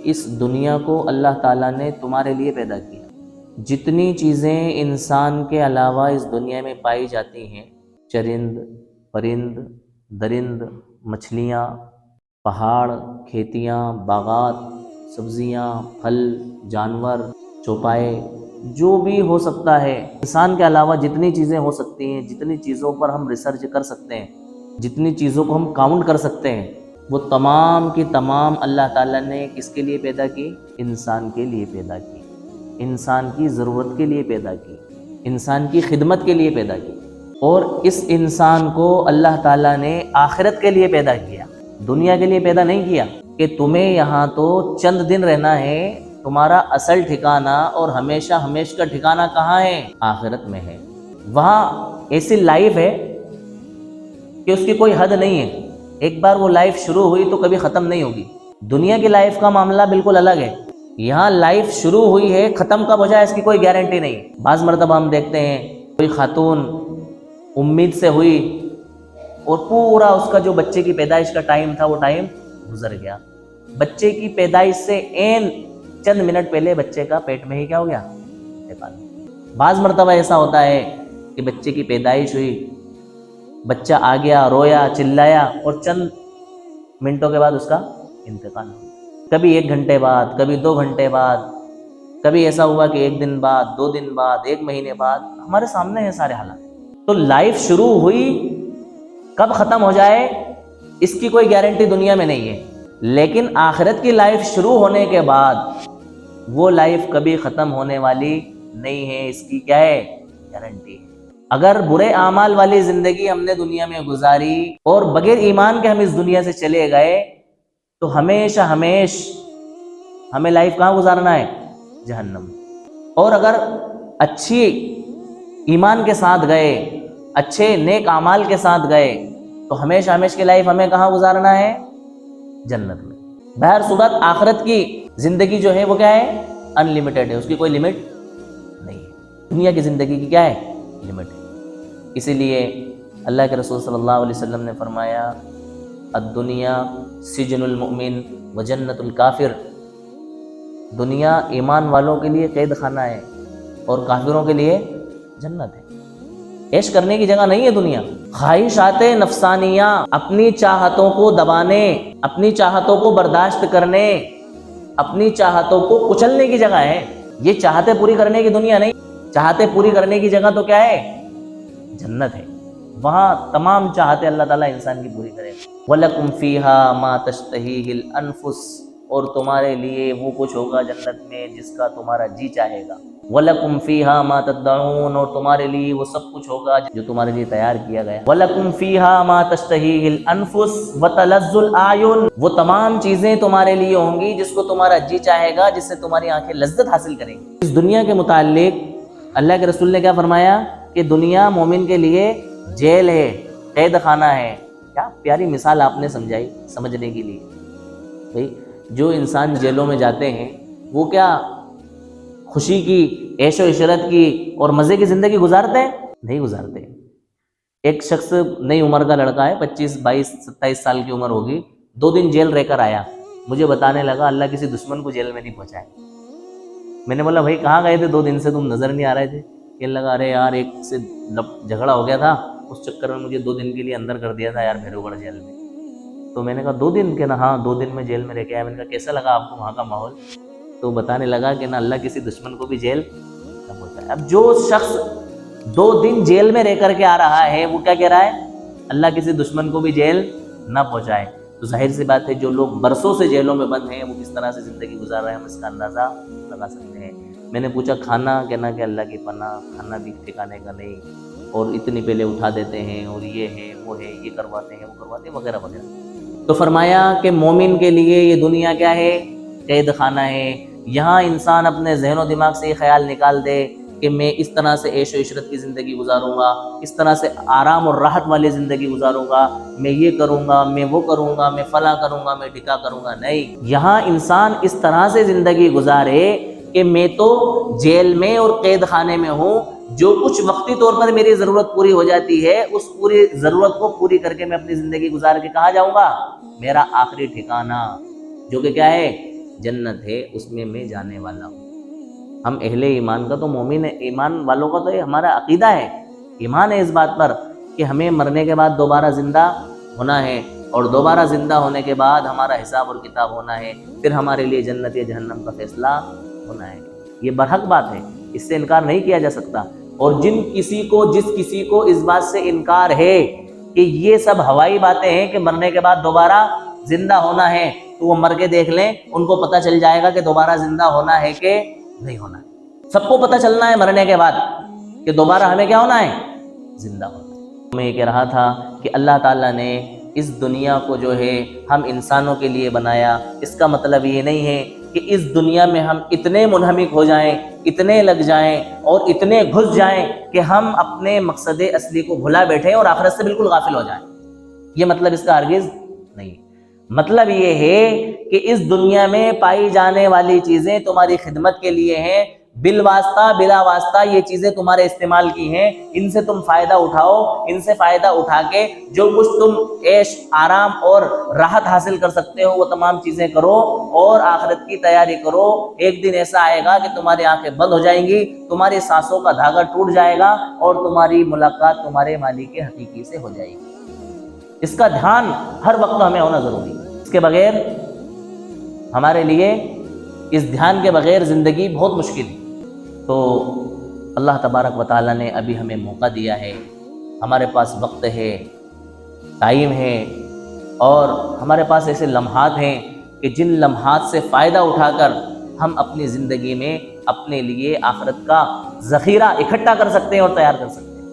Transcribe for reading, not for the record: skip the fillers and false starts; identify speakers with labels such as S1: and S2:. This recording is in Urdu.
S1: اس دنیا کو اللہ تعالیٰ نے تمہارے لیے پیدا کیا۔ جتنی چیزیں انسان کے علاوہ اس دنیا میں پائی جاتی ہیں، چرند، پرند، درند، مچھلیاں، پہاڑ، کھیتیاں، باغات، سبزیاں، پھل، جانور، چوپائے، جو بھی ہو سکتا ہے، انسان کے علاوہ جتنی چیزیں ہو سکتی ہیں، جتنی چیزوں پر ہم ریسرچ کر سکتے ہیں، جتنی چیزوں کو ہم کاؤنٹ کر سکتے ہیں، وہ تمام کی تمام اللہ تعالیٰ نے کس کے لیے پیدا کی؟ انسان کے لیے پیدا کی، انسان کی ضرورت کے لیے پیدا کی، انسان کی خدمت کے لیے پیدا کی۔ اور اس انسان کو اللہ تعالیٰ نے آخرت کے لیے پیدا کیا، دنیا کے لیے پیدا نہیں کیا کہ تمہیں یہاں تو چند دن رہنا ہے، تمہارا اصل ٹھکانہ اور ہمیشہ ہمیشہ کا ٹھکانہ کہاں ہے؟ آخرت میں ہے۔ وہاں ایسی لائف ہے کہ اس کی کوئی حد نہیں ہے، ایک بار وہ لائف شروع ہوئی تو کبھی ختم نہیں ہوگی۔ دنیا کی لائف کا معاملہ بالکل الگ ہے، یہاں لائف شروع ہوئی ہے، ختم کب ہو جائے اس کی کوئی گارنٹی نہیں۔ بعض مرتبہ ہم دیکھتے ہیں کوئی خاتون امید سے ہوئی اور پورا اس کا جو بچے کی پیدائش کا ٹائم تھا وہ ٹائم گزر گیا، بچے کی پیدائش سے این چند منٹ پہلے بچے کا پیٹ میں ہی کیا ہو گیا؟ انتقال۔ بعض مرتبہ ایسا ہوتا ہے کہ بچے کی پیدائش ہوئی، بچہ آ گیا، رویا، چلایا اور چند منٹوں کے بعد اس کا انتقال ہو گیا، کبھی 1 گھنٹے بعد، کبھی 2 گھنٹے بعد، کبھی ایسا ہوا کہ 1 دن بعد، 2 دن بعد، 1 مہینے بعد، ہمارے سامنے ہیں سارے حالات۔ تو لائف شروع ہوئی، کب ختم ہو جائے اس کی کوئی گارنٹی دنیا میں نہیں ہے، لیکن آخرت کی لائف شروع ہونے کے بعد وہ لائف کبھی ختم ہونے والی نہیں ہے، اس کی کیا ہے؟ گارنٹی ہے۔ اگر برے اعمال والی زندگی ہم نے دنیا میں گزاری اور بغیر ایمان کے ہم اس دنیا سے چلے گئے تو ہمیشہ ہمیں لائف کہاں گزارنا ہے؟ جہنم۔ اور اگر اچھی ایمان کے ساتھ گئے، اچھے نیک اعمال کے ساتھ گئے تو ہمیشہ کی لائف ہمیں کہاں گزارنا ہے؟ جنت میں۔ بہر صورت آخرت کی زندگی جو ہے وہ کیا ہے؟ ان لمیٹڈ ہے، اس کی کوئی لمٹ نہیں ہے۔ دنیا کی زندگی کی کیا ہے؟ لمٹ ہے۔ اسی لیے اللہ کے رسول صلی اللہ علیہ وسلم نے فرمایا الدنیا سجن المؤمن و جنت الکافر، دنیا ایمان والوں کے لیے قید خانہ ہے اور کافروں کے لیے جنت ہے۔ عیش کرنے کی جگہ نہیں ہے دنیا، خواہشات نفسانیہ، اپنی چاہتوں کو دبانے، اپنی چاہتوں کو برداشت کرنے، اپنی چاہتوں کو کچلنے کی جگہ ہے۔ یہ چاہتے پوری کرنے کی دنیا نہیں، چاہتے پوری کرنے کی جگہ تو کیا ہے؟ جنت ہے۔ وہاں تمام چاہتے اللہ تعالیٰ انسان کی پوری کرے گا۔ وَلَكُمْ فِيهَا مَا تَشْتَهِيهِ الْأَنفُسُ، اور تمہارے لیے وہ کچھ ہوگا جنت میں جس کا تمہارا جی چاہے گا۔ وَلَكُمْ فِيهَا مَا تَدَّعُونَ، اور تمہارے لیے وہ سب کچھ ہوگا جو تمہارے لیے تیار کیا گیا۔ وَلَكُمْ فِيهَا مَا تَشْتَهِيهِ الْأَنفُسُ وَتَلَذُّ الْأَعْيُنُ، وہ تمام چیزیں تمہارے لیے ہوں گی جس کو تمہارا جی چاہے گا، جس سے تمہاری آنکھیں لذت حاصل کریں گی۔ اس دنیا کے متعلق اللہ کے رسول نے کیا فرمایا کہ دنیا مومن کے لیے جیل ہے، قید خانہ ہے۔ کیا پیاری مثال آپ نے سمجھائی سمجھنے کے لیے۔ بھئی جو انسان جیلوں میں جاتے ہیں وہ کیا خوشی کی، عیش و عشرت کی اور مزے کی زندگی گزارتے ہیں؟ نہیں گزارتے۔ ایک شخص نئی عمر کا لڑکا ہے، 25، 22، 27 سال کی عمر ہوگی، 2 دن جیل رہ کر آیا، مجھے بتانے لگا اللہ کسی دشمن کو جیل میں نہیں پہنچائے۔ میں نے بولا بھائی کہاں گئے تھے 2 دن سے، تم نظر نہیں آ رہے تھے؟ کہنے لگا ارے یار ایک سے جھگڑا ہو گیا تھا، اس چکر میں مجھے 2 دن کے لیے اندر کر دیا تھا یار بھیرو گڑھ جیل میں۔ تو میں نے کہا 2 دن کے نا؟ ہاں 2 دن میں جیل میں رہ کے آیا۔ میں نے کہا کیسا لگا آپ کو وہاں کا ماحول؟ تو بتانے لگا کہ نا اللہ کسی دشمن کو بھی جیل نہ پہنچائے۔ اب جو شخص 2 دن جیل میں رہ کر کے آ رہا ہے وہ کیا کہہ رہا ہے؟ اللہ کسی دشمن کو بھی جیل نہ پہنچائے۔ تو ظاہر سی بات ہے جو لوگ برسوں سے جیلوں میں بند ہیں وہ کس طرح سے زندگی گزار رہے ہیں، ہم اس کا اندازہ لگا سکتے ہیں۔ میں نے پوچھا کھانا، کہنا کہ اللہ کی پناہ، کھانا بھی ٹھکانے کا نہیں، اور اتنی پہلے اٹھا دیتے ہیں اور یہ ہے وہ ہے، یہ کرواتے ہیں وہ کرواتے ہیں وغیرہ وغیرہ۔ تو فرمایا کہ مومن کے لیے یہ دنیا کیا ہے؟ قید خانہ ہے۔ یہاں انسان اپنے ذہن و دماغ سے یہ خیال نکال دے کہ میں اس طرح سے عیش و عشرت کی زندگی گزاروں گا، اس طرح سے آرام اور راحت والی زندگی گزاروں گا، میں یہ کروں گا، میں وہ کروں گا، میں فلاں کروں گا، میں ڈھکا کروں گا۔ نہیں، یہاں انسان اس طرح سے زندگی گزارے کہ میں تو جیل میں اور قید خانے میں ہوں، جو کچھ وقتی طور پر میری ضرورت پوری ہو جاتی ہے اس پوری ضرورت کو پوری کر کے میں اپنی زندگی گزار کے کہاں جاؤں گا؟ میرا آخری ٹھکانہ جو کہ کیا ہے؟ جنت ہے اس میں میں جانے والا ہوں۔ ہم اہل ایمان کا تو مومن ایمان والوں کا تو یہ ہمارا عقیدہ ہے، ایمان ہے اس بات پر کہ ہمیں مرنے کے بعد دوبارہ زندہ ہونا ہے، اور دوبارہ زندہ ہونے کے بعد ہمارا حساب اور کتاب ہونا ہے، پھر ہمارے لیے جنت یا جہنم کا فیصلہ ہونا ہے۔ یہ برحق بات ہے، اس سے انکار نہیں کیا جا سکتا۔ اور جس کسی کو اس بات سے انکار ہے کہ یہ سب ہوائی باتیں ہیں کہ مرنے کے بعد دوبارہ زندہ ہونا ہے، تو وہ مر کے دیکھ لیں، ان کو پتہ چل جائے گا کہ دوبارہ زندہ ہونا ہے کہ نہیں ہونا ہے۔ سب کو پتہ چلنا ہے مرنے کے بعد کہ دوبارہ ہمیں کیا ہونا ہے؟ زندہ ہونا ہے۔ میں یہ کہہ رہا تھا کہ اللہ تعالیٰ نے اس دنیا کو جو ہے ہم انسانوں کے لیے بنایا، اس کا مطلب یہ نہیں ہے کہ اس دنیا میں ہم اتنے منہمک ہو جائیں، اتنے لگ جائیں اور اتنے گھس جائیں کہ ہم اپنے مقصد اصلی کو بھلا بیٹھیں اور آخرت سے بالکل غافل ہو جائیں۔ یہ مطلب اس کا ہرگز نہیں۔ مطلب یہ ہے کہ اس دنیا میں پائی جانے والی چیزیں تمہاری خدمت کے لیے ہیں، بالواسطہ بلا واسطہ یہ چیزیں تمہارے استعمال کی ہیں، ان سے تم فائدہ اٹھاؤ، ان سے فائدہ اٹھا کے جو کچھ تم عیش آرام اور راحت حاصل کر سکتے ہو وہ تمام چیزیں کرو، اور آخرت کی تیاری کرو۔ ایک دن ایسا آئے گا کہ تمہاری آنکھیں بند ہو جائیں گی، تمہاری سانسوں کا دھاگا ٹوٹ جائے گا اور تمہاری ملاقات تمہارے مالک حقیقی سے ہو جائے گی۔ اس کا دھیان ہر وقت ہمیں ہونا ضروری ہے، اس کے بغیر ہمارے لیے اس دھیان کے بغیر زندگی بہت مشکل ہے۔ تو اللہ تبارک و تعالیٰ نے ابھی ہمیں موقع دیا ہے، ہمارے پاس وقت ہے، ٹائم ہے، اور ہمارے پاس ایسے لمحات ہیں کہ جن لمحات سے فائدہ اٹھا کر ہم اپنی زندگی میں اپنے لیے آخرت کا ذخیرہ اکٹھا کر سکتے ہیں اور تیار کر سکتے ہیں۔